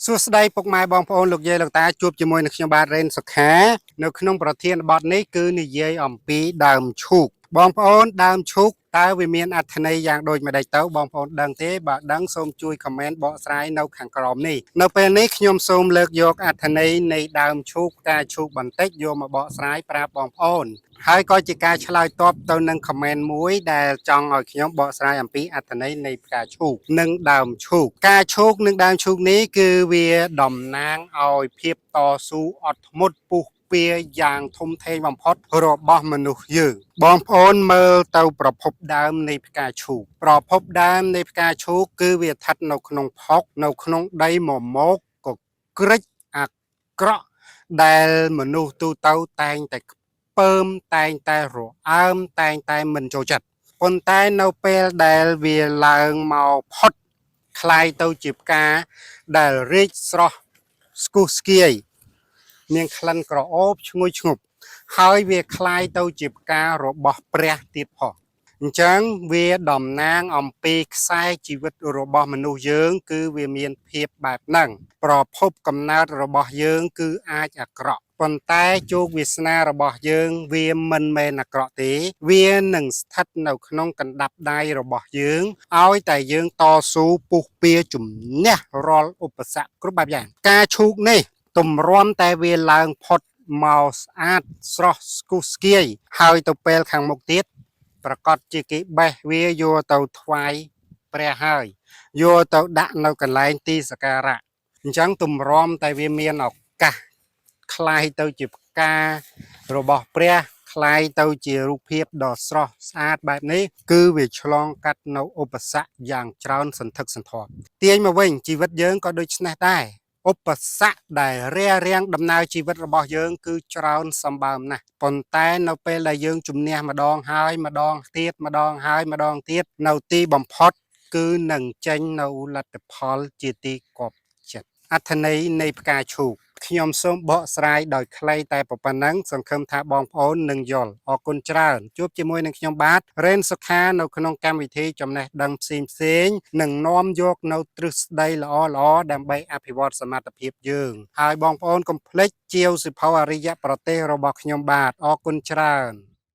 សួស្តីពុកម៉ែបងប្អូនលោកយាយលោកតាជួបជាមួយនឹងខ្ញុំបាទរ៉េនសុខានៅក្នុងប្រធានបទនេះគឺនិយាយអំពីដើមឈូកបងប្អូនដើមឈូកតើវាមានអត្ថន័យយ៉ាងដូចម្ដេចទៅបងប្អូនដឹងទេបើដឹងសូមជួយខមមិនបកស្រាយនៅខាងក្រោមនេះនៅពេលនេះខ្ញុំសូមលើកយកអត្ថន័យនៃដើមឈូកផ្កាឈូកបន្តិចយកមកបកស្រាយប្រាប់បងប្អូនហើយក៏ជាការឆ្លើយតបទៅនឹងខមមិនមួយដែលចង់ឲ្យខ្ញុំបកស្រាយអំពីអត្ថន័យនៃផ្កាឈូកនិងដើមឈូកផ្កាឈូកនិងដើមឈូកនេះគឺវាតំណាងឲ្យភាពតស៊ូអត់ធ្មត់ពុះពៀយ៉ាងធំធេងបំផុតរបស់មនុស្សយើងបងប្អូនមើលទៅប្រភពដើមនៃផ្កាឈូកប្រភពដើមនៃផ្កាឈូកគឺវាស្ថិតនៅក្នុងផុកនៅក្នុងដីមមកកក្រិចអាក្រក់ដែលមនុស្សទូទៅតែងតែពើមតែងតែរអើមតែងតែមិនចូលចិត្តប៉ុន្តែនៅពេលដែលវាឡើងមកផុតคล้ายទៅជាផ្កាដែលរីកស្រស់ស្គុះស្គាយមានក្លិនក្រអូបឈ្ងុយឈ្ងប់ហើយវាคล้ายទៅជាផ្ការបស់ព្រះទៀតផងអញ្ចឹងវាតំណាងអំពីខ្សែជីវិតរបស់មនុស្សយើងគឺវាមានភាពបែបហ្នឹងប្រភពកំណើតរបស់យើងគឺអាចអាក្រក់ប៉ុន្តែជោគវាសនារបស់យើងវាមិនមែនអាក្រក់ទេវានឹងស្ថិតនៅក្នុងកណ្ដាប់ដៃរបស់យើងឲ្យតែយើងតស៊ូពុះពៀជំនះរាល់ឧបសគ្គគ្រប់បែបយ៉ាងការឈូកនេះទម្រាំតែវាឡើងផុតមកស្អាតស្រស់ស្គុះស្គាយហើយទៅពេលខាងមុខទៀតប្រកាសជាគេបេះវាយកទៅថ្វាយព្រះហើយយកទៅដាក់នៅកន្លែងទីសក្ការៈអញ្ចឹងទម្រាំតែវាមានឱកាសคล้ายទៅជាផ្ការបស់ព្រះคล้ายទៅជារូបភាពដ៏ស្រស់ស្អាតបែបនេះគឺវាឆ្លងកាត់នៅឧបសគ្គយ៉ាងច្រើនសន្ធឹកសន្ធាប់ទាញមកវិញជីវិតយើងក៏ដូចនេះដែរឧបសគ្គដែលរាំងដំណើរជីវិតរបស់យើងគឺច្រើនសម្បើមណាស់ប៉ុន្តែនៅពេលដែលយើងជំនះម្ដងហើយម្ដងទៀតម្ដងហើយម្ដងទៀតនៅទីបំផុតគឺនឹងចេញនៅលទ្ធផលជាទីគប់ចិត្តអត្ថន័យនៃផ្កាឈូកខ្ញុំសូមបកស្រាយដោយខ្លីតែប៉ុណ្ណឹងសង្ឃឹមថាបងប្អូននឹងយល់អរគុណច្រើនជួបជាមួយនឹងខ្ញុំបាទរ៉េនសុខានៅក្នុងកម្មវិធីចំណេះដឹងផ្សេងនឹងនាំយកនៅទ្រឹស្ដីល្អដើម្បីអភិវឌ្ឍសមត្ថភាពយើងហើយបងប្អូនកុំភ្លេចជាវសិភៅអរិយប្រទេសរបស់ខ្ញុំបាទអរគុណច្រើន